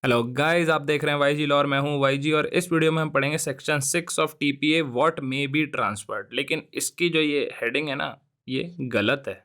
Hello guys, आप देख रहे हैं वाईजी लॉ और मैं हूं वाईजी। और इस वीडियो में हम पढ़ेंगे section 6 of TPA what may be transferred. लेकिन इसकी जो ये हेडिंग है ना, ये गलत है।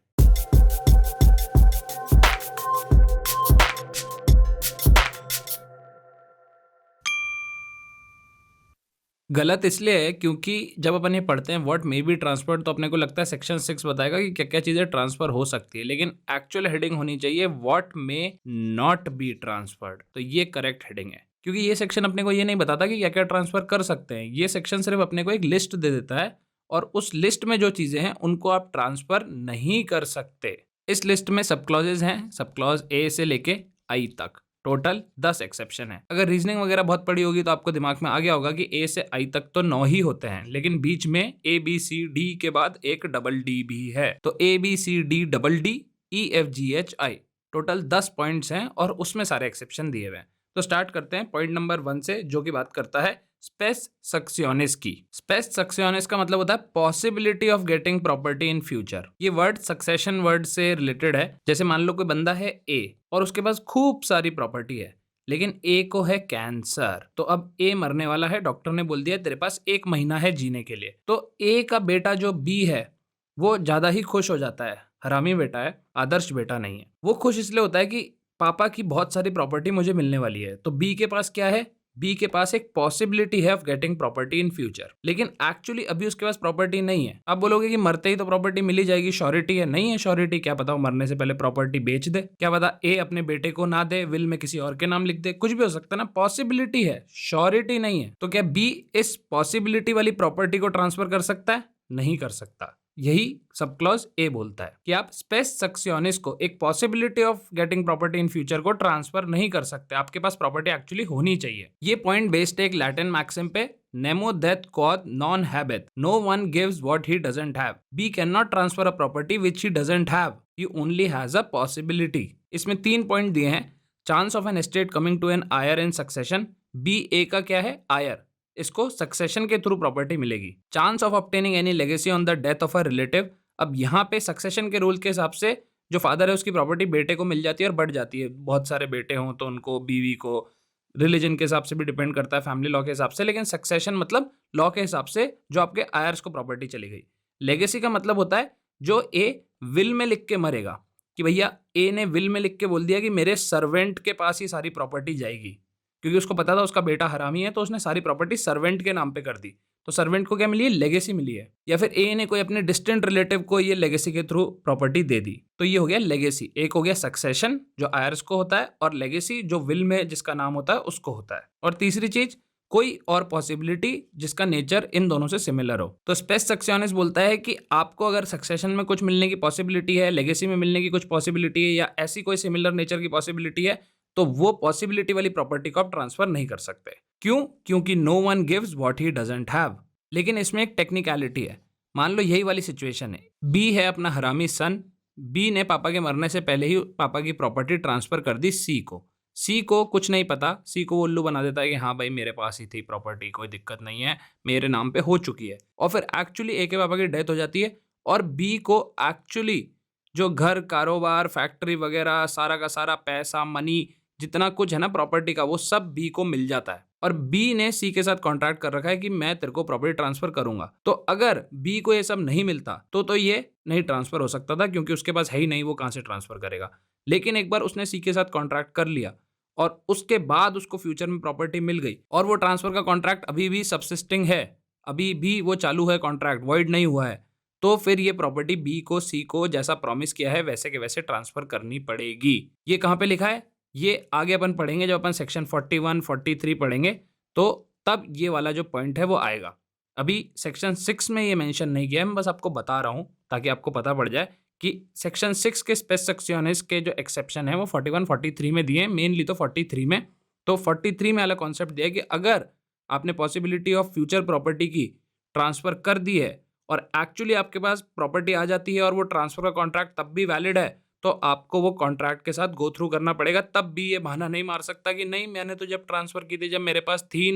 गलत इसलिए है क्योंकि जब अपन ये पढ़ते हैं व्हाट मे बी ट्रांसफर्ड तो अपने को लगता है सेक्शन 6 बताएगा कि क्या क्या चीजें ट्रांसफर हो सकती है, लेकिन एक्चुअल हेडिंग होनी चाहिए what may not be transferred. तो ये करेक्ट हेडिंग है, क्योंकि ये सेक्शन अपने को ये नहीं बताता कि क्या क्या ट्रांसफर कर सकते हैं। ये सेक्शन सिर्फ अपने को एक लिस्ट दे देता है और उस लिस्ट में जो चीजें हैं उनको आप ट्रांसफर नहीं कर सकते। इस लिस्ट में सब क्लॉजेज हैं, सब क्लॉज ए से लेके आई तक। टोटल 10 एक्सेप्शन है। अगर रीजनिंग वगैरह बहुत पड़ी होगी तो आपको दिमाग में आ गया होगा कि ए से आई तक तो 9 ही होते हैं, लेकिन बीच में ए बी सी डी के बाद एक डबल डी भी है। तो A B C D double D E F G H I total 10 points हैं और उसमें सारे एक्सेप्शन दिए हुए हैं। तो स्टार्ट करते हैं पॉइंट नंबर 1 से, जो कि बात करता है स्पेस सक्सियोनिस की। स्पेस सक्सियोनिस का मतलब होता है possibility of getting property in future. ये वर्ड सक्सेशन वर्ड से रिलेटेड है। जैसे मान लो कोई बंदा है ए और उसके पास खूब सारी प्रॉपर्टी है, लेकिन ए को है कैंसर। तो अब ए मरने वाला है, डॉक्टर ने बोल दिया तेरे पास 1 महीना है जीने के लिए। तो ए का बेटा जो बी है वो ज्यादा ही खुश हो जाता है। हरामी बेटा है, आदर्श बेटा नहीं है। वो खुश इसलिए होता है कि पापा की बहुत सारी प्रॉपर्टी मुझे मिलने वाली है। तो बी के पास क्या है? बी के पास एक पॉसिबिलिटी है of getting property in future, लेकिन एक्चुअली अभी उसके पास प्रॉपर्टी नहीं है। आप बोलोगे कि मरते ही तो प्रॉपर्टी मिल ही जाएगी, श्योरिटी है। नहीं है श्योरिटी। क्या पता वो मरने से पहले प्रॉपर्टी बेच दे, क्या पता ए अपने बेटे को ना दे, विल में किसी और के नाम लिख दे, कुछ भी हो सकता है ना। पॉसिबिलिटी है, श्योरिटी नहीं है। तो क्या बी इस पॉसिबिलिटी वाली प्रॉपर्टी को ट्रांसफर कर सकता है? नहीं कर सकता। यही सब क्लॉज ए बोलता है कि आप स्पेस सक्सियोनिस को, एक possibility of getting property in future को ट्रांसफर नहीं कर सकते। आपके पास प्रॉपर्टी एक्चुअली होनी चाहिए। ये पॉइंट बेस्ड है एक लैटिन मैक्सिम पे, nemo dat quod non habet, no one gives what he doesn't have. B can not transfer a property which he doesn't have, he only has a possibility. इसमें 3 point दिए हैं। Chance of an estate coming to an heir in succession. B A का क्या है? Heir, इसको succession के through property मिलेगी। Chance of obtaining any legacy on the death of a relative. अब यहाँ पे सक्सेशन के रूल के हिसाब से जो फादर है उसकी प्रॉपर्टी बेटे को मिल जाती है और बढ़ जाती है। बहुत सारे बेटे हों तो उनको, बीवी को, रिलीजन के हिसाब से भी डिपेंड करता है, फैमिली लॉ के हिसाब से। लेकिन सक्सेशन मतलब लॉ के हिसाब से जो आपके आयर्स को प्रॉपर्टी चली गई। लेगेसी का मतलब होता है जो ए विल में लिख के मरेगा, कि भैया ए ने विल में लिख के बोल दिया कि मेरे सर्वेंट के पास ही सारी प्रॉपर्टी जाएगी, क्योंकि उसको पता था उसका बेटा हरामी है, तो उसने सारी प्रॉपर्टी सर्वेंट के नाम पे कर दी। तो सर्वेंट को क्या मिली है? लेगेसी मिली है। या फिर ए ने कोई अपने डिस्टेंट रिलेटिव को ये लेगेसी के थ्रू प्रॉपर्टी दे दी, तो ये हो गया लेगेसी। एक हो गया सक्सेशन जो आयर्स को होता है, और लेगेसी जो विल में जिसका नाम होता है उसको होता है। और तीसरी चीज, कोई और पॉसिबिलिटी जिसका नेचर इन दोनों से सिमिलर हो। तो स्पेस सक्सियोनिस बोलता है कि आपको अगर सक्सेशन में कुछ मिलने की पॉसिबिलिटी है, लेगेसी में मिलने की कुछ पॉसिबिलिटी है, या ऐसी कोई सिमिलर नेचर की पॉसिबिलिटी है, तो वो पॉसिबिलिटी वाली प्रॉपर्टी को आप ट्रांसफर नहीं कर सकते। क्यों? क्योंकि no one gives what he doesn't have. लेकिन इसमें एक टेक्निकलिटी है। मान लो यही वाली सिचुएशन है, बी है अपना हरामी सन। बी ने पापा के मरने से पहले ही पापा की प्रॉपर्टी ट्रांसफर कर दी सी को। सी को कुछ नहीं पता, सी को वो उल्लू बना देता है कि हाँ भाई मेरे पास ही थी प्रॉपर्टी, कोई दिक्कत नहीं है, मेरे नाम पे हो चुकी है। और फिर एक्चुअली ए के पापा की डेथ हो जाती है और बी को एक्चुअली जो घर, कारोबार, फैक्ट्री वगैरह, सारा का सारा पैसा, मनी, जितना कुछ है ना प्रॉपर्टी का, वो सब बी को मिल जाता है। और बी ने सी के साथ कॉन्ट्रैक्ट कर रखा है कि मैं तेरे को प्रॉपर्टी ट्रांसफर करूंगा। तो अगर बी को ये सब नहीं मिलता तो ये नहीं ट्रांसफर हो सकता था, क्योंकि उसके पास है ही नहीं, वो कहां से ट्रांसफर करेगा। लेकिन एक बार उसने सी के साथ कॉन्ट्रैक्ट कर लिया और उसके बाद उसको फ्यूचर में प्रॉपर्टी मिल गई, और वो ट्रांसफर का कॉन्ट्रैक्ट अभी भी सबसिस्टिंग है, अभी भी वो चालू है, कॉन्ट्रैक्ट वॉइड नहीं हुआ है, तो फिर ये प्रॉपर्टी बी को सी को जैसा प्रॉमिस किया है वैसे के वैसे ट्रांसफर करनी पड़ेगी। ये कहां पे लिखा है? ये आगे अपन पढ़ेंगे, जब अपन सेक्शन 41, 43 पढ़ेंगे तो तब ये वाला जो पॉइंट है वो आएगा। अभी सेक्शन 6 में ये मेंशन नहीं किया है, मैं बस आपको बता रहा हूं ताकि आपको पता पड़ जाए कि सेक्शन 6 के स्पेस सक्सियोनिस के जो एक्सेप्शन है वो 41, 43 में दिए हैं। मेनली तो 43 में। तो 43 में वाला कॉन्सेप्ट दिया है कि अगर आपने पॉसिबिलिटी ऑफ फ्यूचर प्रॉपर्टी की ट्रांसफर कर दी है और एक्चुअली आपके पास प्रॉपर्टी आ जाती है और वो ट्रांसफर का कॉन्ट्रैक्ट तब भी वैलिड है, तो आपको वो कॉन्ट्रैक्ट के साथ गो थ्रू करना पड़ेगा। तब भी ये बहाना नहीं मार सकता कि नहीं मैंने तो जब ट्रांसफर की थी, जब मेरे पास थी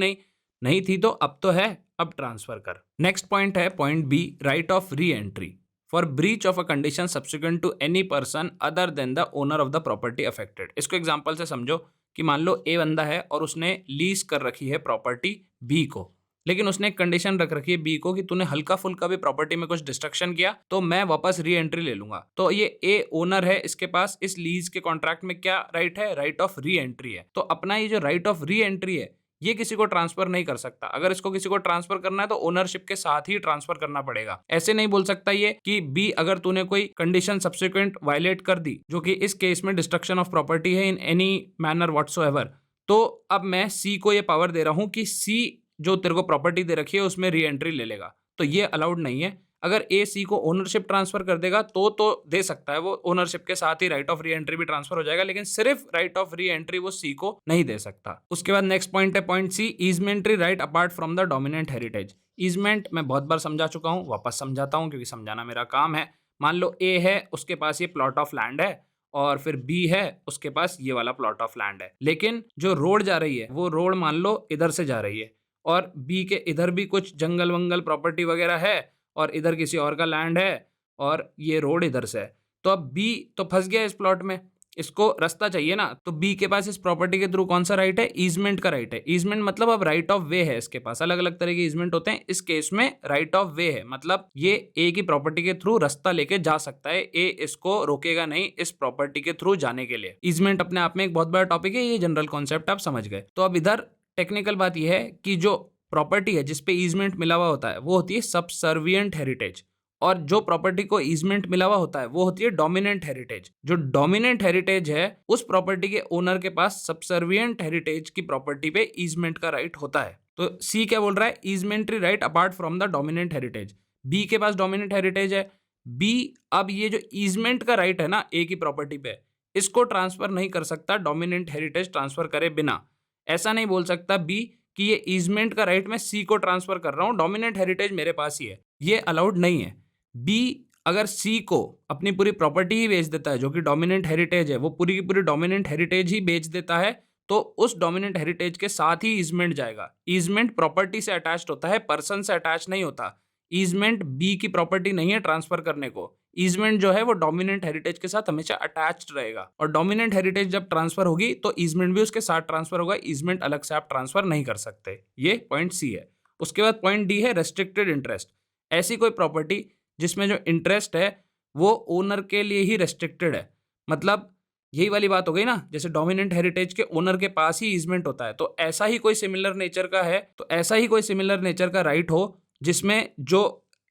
नहीं थी तो अब तो है, अब ट्रांसफर कर। नेक्स्ट पॉइंट है point B, right of reentry for breach of a condition subsequent to any person other than the owner of the property affected. इसको एग्जांपल से समझो कि मान लो ए बंदा है और उसने लीज कर रखी है प्रॉपर्टी बी को, लेकिन उसने एक कंडीशन रख रखी है बी को कि तूने हल्का फुल्का भी प्रॉपर्टी में कुछ डिस्ट्रक्शन किया तो मैं वापस री एंट्री ले लूंगा। तो ये ए ओनर है, इसके पास इस लीज के कॉन्ट्रैक्ट में क्या राइट है? राइट ऑफ री एंट्री है। तो अपना ये जो राइट ऑफ री एंट्री है ये किसी को ट्रांसफर नहीं कर सकता। अगर इसको किसी को ट्रांसफर करना है तो ओनरशिप के साथ ही ट्रांसफर करना पड़ेगा। ऐसे नहीं बोल सकता ये कि बी अगर तूने कोई कंडीशन सब्सिक्वेंट वायलेट कर दी जो कि इस केस में डिस्ट्रक्शन ऑफ प्रॉपर्टी है इन एनी मैनर व्हाटसोएवर, तो अब मैं सी को ये पावर दे रहा हूं कि सी जो तेरे को प्रॉपर्टी दे रखी है उसमें री एंट्री ले लेगा। तो ये अलाउड नहीं है। अगर ए सी को ओनरशिप ट्रांसफर कर देगा तो दे सकता है, वो ओनरशिप के साथ ही राइट ऑफ री एंट्री भी ट्रांसफर हो जाएगा, लेकिन सिर्फ राइट ऑफ री एंट्री वो सी को नहीं दे सकता। उसके बाद नेक्स्ट पॉइंट है point C, easementary right apart from the dominant heritage. Easement मैं बहुत बार समझा चुका हूं, वापस समझाता हूं क्योंकि समझाना मेरा काम है। मान लो ए है, उसके पास ये प्लॉट ऑफ लैंड है, और फिर बी है, उसके पास ये वाला प्लॉट ऑफ लैंड है, लेकिन जो रोड जा रही है वो रोड मान लो इधर से जा रही है और बी के इधर भी कुछ जंगल वंगल प्रॉपर्टी वगैरह है और इधर किसी और का लैंड है और ये रोड इधर से है। तो अब बी तो फंस गया इस प्लॉट में, इसको रास्ता चाहिए ना, तो बी के पास इस प्रॉपर्टी के थ्रू कौन सा राइट है? ईजमेंट का राइट है। ईजमेंट मतलब अब राइट ऑफ वे है इसके पास। अलग अलग तरह के ईजमेंट होते हैं, इस केस में राइट ऑफ वे है, मतलब ये ए की प्रॉपर्टी के थ्रू रास्ता लेके जा सकता है, ए इसको रोकेगा नहीं इस प्रॉपर्टी के थ्रू जाने के लिए। ईजमेंट अपने आप में एक बहुत बड़ा टॉपिक है, ये जनरल कॉन्सेप्ट आप समझ गए। तो अब इधर टेक्निकल बात यह है कि जो प्रॉपर्टी है जिसपे ईजमेंट मिला हुआ होता है वो होती है सबसर्विएंट हेरिटेज, और जो प्रॉपर्टी को ईजमेंट मिला हुआ होता है वो होती है डोमिनेंट हेरिटेज। जो डोमिनेंट हेरिटेज है उस प्रॉपर्टी के ओनर के पास सबसर्विएंट हेरिटेज की प्रॉपर्टी पे ईजमेंट का राइट होता है। तो सी क्या बोल रहा है? Easementary right apart from the dominant heritage. B के पास डोमिनेंट हेरिटेज है, बी अब ये जो ईजमेंट का राइट है ना ए की प्रॉपर्टी पे, इसको ट्रांसफर नहीं कर सकता डोमिनेंट हेरिटेज ट्रांसफर करे बिना। ऐसा नहीं बोल सकता बी कि ये ईजमेंट का राइट मैं सी को ट्रांसफर कर रहा हूं, डोमिनेंट हेरिटेज मेरे पास ही है, ये अलाउड नहीं है। बी अगर सी को अपनी पूरी प्रॉपर्टी ही बेच देता है जो कि डोमिनेंट हेरिटेज है, वो पूरी की पूरी डोमिनेंट हेरिटेज ही बेच देता है, तो उस डोमिनेंट हेरिटेज के साथ ही ईजमेंट जाएगा। ईजमेंट प्रॉपर्टी से अटैच्ड होता है, पर्सन से अटैच नहीं होता। ईजमेंट बी की प्रॉपर्टी नहीं है ट्रांसफर करने को। ईजमेंट जो है वो डोमिनेंट हेरिटेज के साथ हमेशा अटैच्ड रहेगा, और डोमिनेंट हेरिटेज जब ट्रांसफर होगी तो ईजमेंट भी उसके साथ ट्रांसफर होगा। ईजमेंट अलग से आप ट्रांसफर नहीं कर सकते। ये पॉइंट सी है। उसके बाद पॉइंट डी है रेस्ट्रिक्टेड इंटरेस्ट। ऐसी कोई प्रॉपर्टी जिसमें जो इंटरेस्ट है वो ओनर के लिए ही रेस्ट्रिक्टेड है, मतलब यही वाली बात हो गई ना, जैसे डोमिनेंट हेरिटेज के ओनर के पास ही ईजमेंट होता है, तो ऐसा ही कोई सिमिलर नेचर का है, तो ऐसा ही कोई सिमिलर नेचर का राइट हो जिसमें जो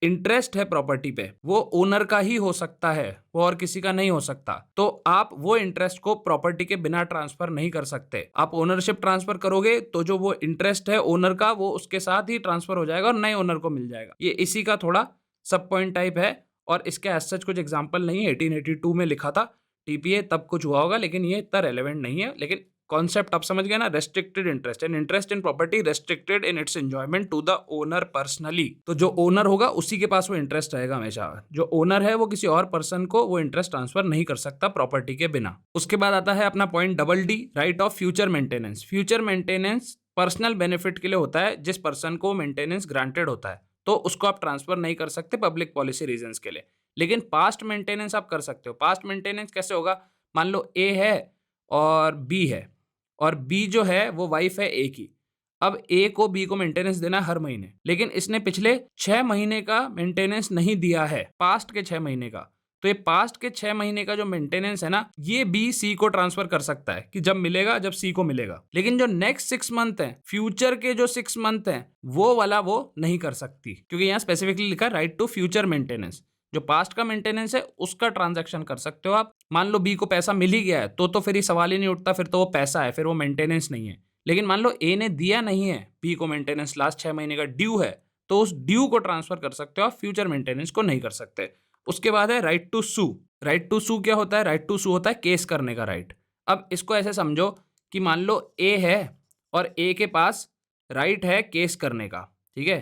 इंटरेस्ट है प्रॉपर्टी पे वो ओनर का ही हो सकता है, वो और किसी का नहीं हो सकता। तो आप वो इंटरेस्ट को प्रॉपर्टी के बिना ट्रांसफर नहीं कर सकते। आप ओनरशिप ट्रांसफर करोगे तो जो वो इंटरेस्ट है ओनर का वो उसके साथ ही ट्रांसफर हो जाएगा और नए ओनर को मिल जाएगा। ये इसी का थोड़ा सब पॉइंट टाइप है, और इसके एज सच कुछ एग्जाम्पल नहीं है। 1882 में लिखा था टीपीए, तब कुछ हुआ होगा, लेकिन ये इतना रेलेवेंट नहीं है। लेकिन कॉन्सेप्ट आप समझ गए ना, restricted interest and interest in property restricted in its enjoyment to the owner personally. तो जो ओनर होगा उसी के पास वो इंटरेस्ट रहेगा हमेशा। जो ओनर है वो किसी और पर्सन को वो इंटरेस्ट ट्रांसफर नहीं कर सकता प्रॉपर्टी के बिना। उसके बाद आता है अपना point double D, right of future maintenance. Future maintenance personal benefit के लिए होता है, जिस पर्सन को मेंटेनेंस ग्रांटेड होता है तो उसको आप ट्रांसफर नहीं कर सकते पब्लिक पॉलिसी रीजंस के लिए। लेकिन पास्ट मेंटेनेंस आप कर सकते हो। पास्ट मेंटेनेंस कैसे होगा? मान लो ए है और बी है, और बी जो है वो वाइफ है ए की। अब ए को बी को मेंटेनेंस देना हर महीने, लेकिन इसने पिछले 6 महीने का मेंटेनेंस नहीं दिया है, पास्ट के 6 महीने का। तो ये पास्ट के 6 महीने का जो मेंटेनेंस है ना, ये बी सी को ट्रांसफर कर सकता है कि जब मिलेगा, जब सी को मिलेगा। लेकिन जो नेक्स्ट 6 मंथ है, फ्यूचर के जो 6 मंथ है, वो वाला वो नहीं कर सकती, क्योंकि यहाँ स्पेसिफिकली लिखा राइट टू फ्यूचर मेंटेनेंस। जो पास्ट का मेंटेनेंस है उसका ट्रांजैक्शन कर सकते हो आप। मान लो बी को पैसा मिल ही गया है तो फिर ये सवाल ही नहीं उठता, फिर तो वो पैसा है, फिर वो मेंटेनेंस नहीं है। लेकिन मान लो ए ने दिया नहीं है बी को मेंटेनेंस, लास्ट 6 महीने का ड्यू है, तो उस ड्यू को ट्रांसफर कर सकते हो आप, फ्यूचर मेंटेनेंस को नहीं कर सकते। उसके बाद है right to sue. Right to sue क्या होता है? राइट टू सू होता है केस करने का राइट। अब इसको ऐसे समझो कि मान लो ए है और ए के पास राइट है केस करने का, ठीक है।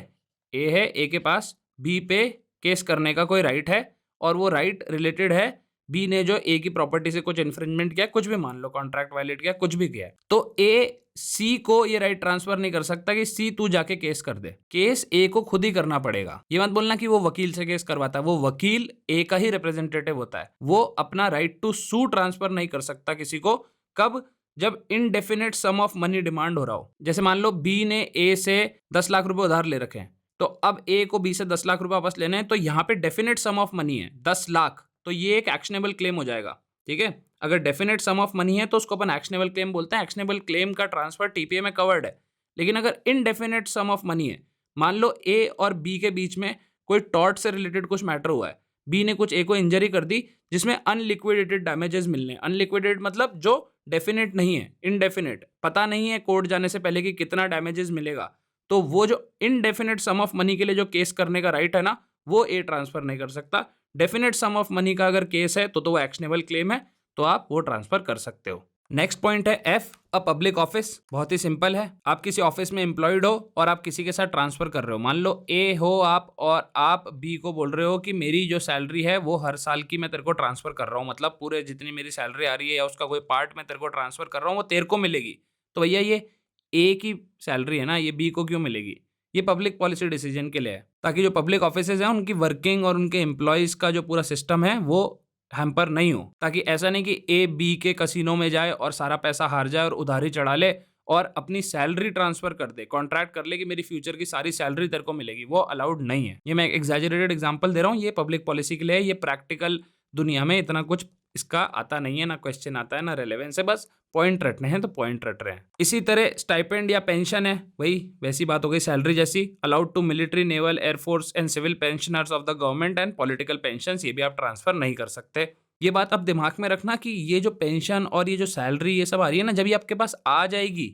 ए है, ए के पास बी पे केस करने का कोई राइट है, और वो राइट रिलेटेड है बी ने जो ए की प्रॉपर्टी से कुछ इन्फ्रिंजमेंट किया, कुछ भी मान लो कॉन्ट्रैक्ट वायलेट किया, कुछ भी किया है, तो ए सी को ये राइट ट्रांसफर नहीं कर सकता कि सी तू जाके केस कर दे। केस ए को खुद ही करना पड़ेगा। ये मत बोलना कि वो वकील से केस करवाता है, वो वकील ए का ही रिप्रेजेंटेटिव होता है। वो अपना राइट टू सू ट्रांसफर नहीं कर सकता किसी को। कब? जब indefinite sum of money demand हो रहा हो। जैसे मान लो बी ने ए से 10 लाख रुपए उधार ले रखे हैं, तो अब ए को बी से 10 लाख रुपए वापस लेने हैं, तो यहाँ पे डेफिनेट सम ऑफ मनी है 10 लाख, तो ये एक एक्शनेबल क्लेम हो जाएगा। ठीक है, अगर डेफिनेट सम ऑफ मनी है तो उसको अपन एक्शनेबल क्लेम बोलते हैं। एक्शनेबल क्लेम का ट्रांसफर टीपीए में कवर्ड है। लेकिन अगर इनडेफिनेट सम ऑफ मनी है, मान लो ए और बी के बीच में कोई टॉर्ट से रिलेटेड कुछ मैटर हुआ है, बी ने कुछ ए को इंजरी कर दी जिसमें अनलिक्विडेटेड डैमेजेस मिलने। अनलिक्विडेटेड मतलब जो डेफिनेट नहीं है, इनडेफिनेट, पता नहीं है कोर्ट जाने से पहले कि कितना डैमेजेस मिलेगा, तो वो जो इनडेफिनेट सम ऑफ मनी के लिए जो केस करने का राइट है ना, वो ए ट्रांसफर नहीं कर सकता। डेफिनेट सम ऑफ मनी का अगर केस है तो वो एक्शनेबल क्लेम है, तो आप वो ट्रांसफर कर सकते हो। नेक्स्ट पॉइंट है एफ, अ पब्लिक ऑफिस। बहुत ही सिंपल है, आप किसी ऑफिस में एम्प्लॉयड हो और आप किसी के साथ ट्रांसफर कर रहे हो। मान लो ए हो आप, और आप बी को बोल रहे हो कि मेरी जो सैलरी है वो हर साल की मैं तेरे को ट्रांसफर कर रहा हूँ, मतलब पूरे जितनी मेरी सैलरी आ रही है या उसका कोई पार्ट मैं तेरे को ट्रांसफर कर रहा हूँ वो तेरे को मिलेगी। तो भैया ये ए की सैलरी है ना, ये बी को क्यों मिलेगी? ये पब्लिक पॉलिसी डिसीजन के लिए है, ताकि जो पब्लिक ऑफिसेज हैं उनकी वर्किंग और उनके एम्प्लॉयज का जो पूरा सिस्टम है वो हैम्पर नहीं हो। ताकि ऐसा नहीं कि ए बी के कसिनो में जाए और सारा पैसा हार जाए और उधारी चढ़ा ले और अपनी सैलरी ट्रांसफर कर दे, कॉन्ट्रैक्ट कर ले कि मेरी फ्यूचर की सारी सैलरी तेरे को मिलेगी, वो अलाउड नहीं है। ये मैं एग्जैजरेटेड एग्जांपल दे रहा हूँ, ये पब्लिक पॉलिसी के लिए है। ये प्रैक्टिकल दुनिया में इतना कुछ इसका आता नहीं है, ना क्वेश्चन आता है ना रेलेवेंस है, बस पॉइंट रटने हैं तो पॉइंट रट रहे हैं। इसी तरह स्टाइपेंड या पेंशन है, वही वैसी बात हो गई सैलरी जैसी। Allowed to military, naval, air force and civil pensioners of the government and political pensions, ये भी आप ट्रांसफर नहीं कर सकते। ये बात अब दिमाग में रखना कि ये जो पेंशन और ये जो सैलरी ये सब आ रही है ना, जब ये आपके पास आ जाएगी,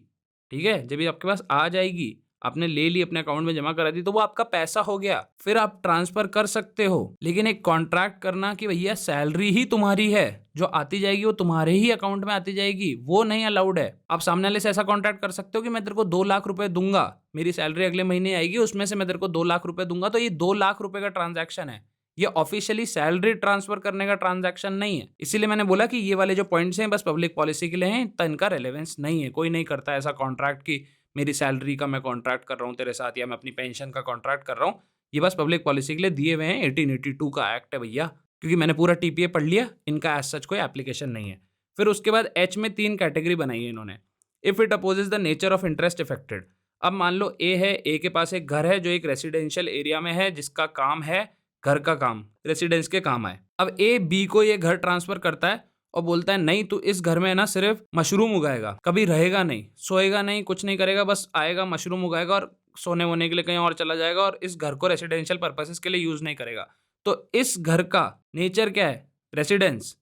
ठीक है, जब ये आपके पास आ जाएगी, आपने ले ली अपने अकाउंट में जमा करा दी, तो वो आपका पैसा हो गया, फिर आप ट्रांसफर कर सकते हो। लेकिन एक कॉन्ट्रैक्ट करना कि भैया सैलरी ही तुम्हारी है, जो आती जाएगी वो तुम्हारे ही अकाउंट में आती जाएगी, वो नहीं अलाउड है। आप सामने वाले से ऐसा कॉन्ट्रैक्ट कर सकते हो कि मैं तेरे को 2 लाख रुपए दूंगा, मेरी सैलरी अगले महीने आएगी, उसमें से मैं तेरे को 2 लाख रुपए दूंगा, तो ये 2 लाख रुपए का ट्रांजैक्शन है, ये ऑफिशियली सैलरी ट्रांसफर करने का ट्रांजैक्शन नहीं है। इसीलिए मैंने बोला कि ये वाले जो पॉइंट्स हैं बस पब्लिक पॉलिसी के लिए हैं, तो इनका रेलेवेंस नहीं है। कोई नहीं करता ऐसा कॉन्ट्रैक्ट कि मेरी सैलरी का मैं कॉन्ट्रैक्ट कर रहा हूँ तेरे साथ, या मैं अपनी पेंशन का कॉन्ट्रैक्ट कर रहा हूँ। ये बस पब्लिक पॉलिसी के लिए दिए हुए हैं, 1882 का एक्ट है भैया। क्योंकि मैंने पूरा टीपीए पढ़ लिया, इनका एज सच कोई एप्लीकेशन नहीं है। फिर उसके बाद एच में 3 कैटेगरी बनाई है इन्होंने। If it opposes the nature of interest affected. अब मान लो ए है, ए के पास एक घर है जो एक रेसिडेंशियल एरिया में है, जिसका काम है घर का काम, रेसिडेंस के काम आए। अब ए बी को ये घर ट्रांसफर करता है और बोलता है नहीं, तू इस घर में ना सिर्फ मशरूम उगाएगा, कभी रहेगा नहीं, सोएगा नहीं, कुछ नहीं करेगा, बस आएगा मशरूम उगाएगा और सोने वोने के लिए कहीं और चला जाएगा, और इस घर को रेसिडेंशियल पर्पसेस के लिए यूज नहीं करेगा। तो इस घर का नेचर क्या है? रेसिडेंस।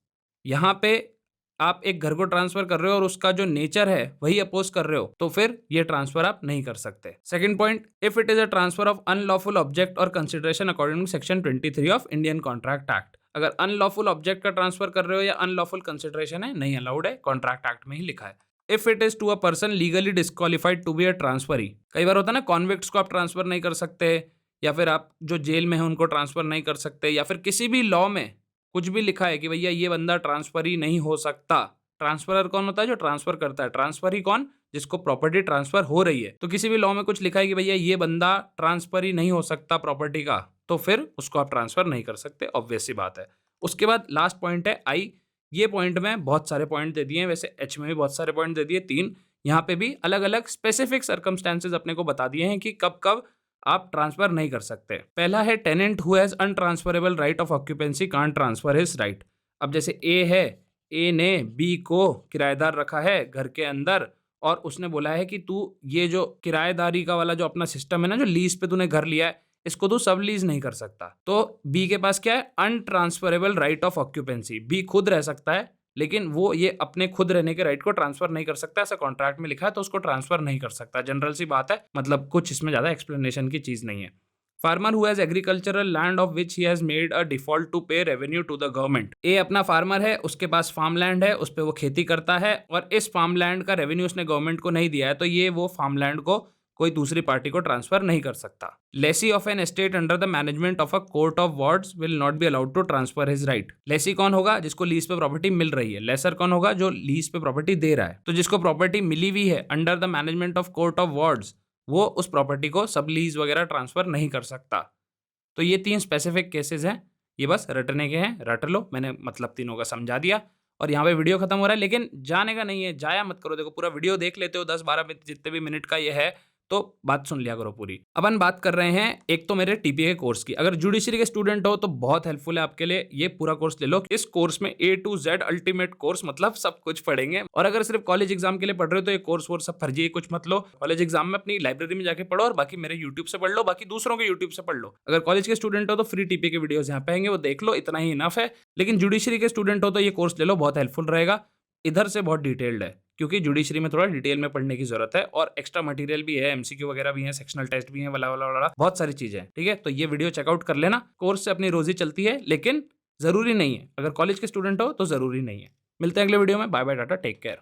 यहाँ पे आप एक घर को ट्रांसफर कर रहे हो और उसका जो नेचर है वही अपोज कर रहे हो, तो फिर ये ट्रांसफर आप नहीं कर सकते। Second point, if it is a transfer of unlawful object और consideration according to section 23 of Indian Contract Act. अगर अनलॉफुल ऑब्जेक्ट का ट्रांसफर कर रहे हो या अनलॉफुल कंसिडरेशन है, नहीं अलाउड है, कॉन्ट्रैक्ट एक्ट में ही लिखा है। If it is to a person legally disqualified to be a transferee. कई बार होता है ना, कॉन्विक्ट्स को आप ट्रांसफर नहीं कर सकते, या फिर आप जो जेल में है उनको ट्रांसफर नहीं कर सकते, या फिर किसी भी लॉ में कुछ भी लिखा है कि भैया ये बंदा ट्रांसफर ही नहीं हो सकता। ट्रांसफरर कौन होता है? जो ट्रांसफर करता है। ट्रांसफर ही कौन? जिसको प्रॉपर्टी ट्रांसफर हो रही है। तो किसी भी लॉ में कुछ लिखा है कि भैया ये बंदा ट्रांसफर ही नहीं हो सकता प्रॉपर्टी का, तो फिर उसको आप ट्रांसफर नहीं कर सकते, ऑब्वियस सी बात है। उसके बाद लास्ट पॉइंट है आई। ये पॉइंट में बहुत सारे पॉइंट दे दिए हैं, वैसे एच में भी बहुत सारे पॉइंट दे दिए, 3। यहाँ पे भी अलग अलग स्पेसिफिक सर्कमस्टेंसेज अपने को बता दिए हैं कि कब कब आप ट्रांसफर नहीं कर सकते। पहला है tenant who has untransferable right of occupancy can't transfer his right. अब जैसे ए है, ए ने बी को किराएदार रखा है घर के अंदर, और उसने बोला है कि तू ये जो किराएदारी का वाला जो अपना सिस्टम है ना, जो लीज पे तूने घर लिया है, इसको तू सब लीज नहीं कर सकता। तो बी के पास क्या है? अनट्रांसफरेबल राइट ऑफ ऑक्यूपेंसी। बी खुद रह सकता है, लेकिन वो ये अपने खुद रहने के राइट को ट्रांसफर नहीं कर सकता, ऐसा कॉन्ट्रैक्ट में लिखा है, तो उसको ट्रांसफर नहीं कर सकता। जनरल सी बात है, मतलब कुछ इसमें ज्यादा एक्सप्लेनेशन की चीज नहीं है। Farmer who has agricultural land of which he has made a default to pay revenue to the government. ए अपना फार्मर है, उसके पास फार्म लैंड है, उस पर वो खेती करता है, और इस फार्म लैंड का रेवेन्यू उसने गवर्नमेंट को नहीं दिया है, तो ये वो फार्म लैंड को कोई दूसरी पार्टी को ट्रांसफर नहीं कर सकता। Lessee of an estate under the management of a court of wards will not be allowed to transfer his right. Lessee कौन होगा? जिसको लीज पे प्रॉपर्टी मिल रही है। लेसर कौन होगा? जो लीज पे प्रॉपर्टी दे रहा है। तो जिसको प्रॉपर्टी मिली हुई है under the management of court of wards, वो उस प्रॉपर्टी को सब लीज वगैरह ट्रांसफर नहीं कर सकता। तो ये 3 स्पेसिफिक केसेस हैं, ये बस रटने के हैं, रट लो, मैंने मतलब तीनों का समझा दिया। और यहाँ पे वीडियो खत्म हो रहा है, लेकिन जाने का नहीं है, जाया मत करो। देखो पूरा वीडियो देख लेते हो 10-12 मिनट जितने भी मिनट का ये है, तो बात सुन लिया करो पूरी। अपन बात कर रहे हैं एक तो मेरे टीपीए के कोर्स की। अगर जुडिशरी के स्टूडेंट हो तो बहुत हेल्पफुल है आपके लिए, ये पूरा कोर्स ले लो। इस कोर्स में ए टू जेड अल्टीमेट कोर्स, मतलब सब कुछ पढ़ेंगे। और अगर सिर्फ कॉलेज एग्जाम के लिए पढ़ रहे हो तो ये कोर्स वोर्स सब फर्जी है, कुछ मत लो। कॉलेज एग्जाम में अपनी लाइब्रेरी में जाके पढ़ो और बाकी मेरे यूट्यूब से पढ़ लो, बाकी दूसरों के यूट्यूब से पढ़ लो। अगर कॉलेज के स्टूडेंट हो तो फ्री टीपीए के वीडियोस यहाँ पे आएंगे, वो देख लो, इतना ही इनफ है। लेकिन जुडिशरी के स्टूडेंट हो तो ये कोर्स ले लो, बहुत हेल्पफुल रहेगा। इधर से बहुत डिटेल्ड है, क्योंकि जुडिशरी में थोड़ा डिटेल में पढ़ने की जरूरत है, और एक्स्ट्रा मटेरियल भी है, एमसीक्यू वगैरह भी है, सेक्शनल टेस्ट भी है, वाला वाला वाला बहुत सारी चीजें हैं। ठीक है, तो ये वीडियो चेकआउट कर लेना। कोर्स से अपनी रोजी चलती है, लेकिन जरूरी नहीं है। अगर कॉलेज के स्टूडेंट हो तो जरूरी नहीं है। मिलते हैं अगले वीडियो में। Bye bye, tata, take care.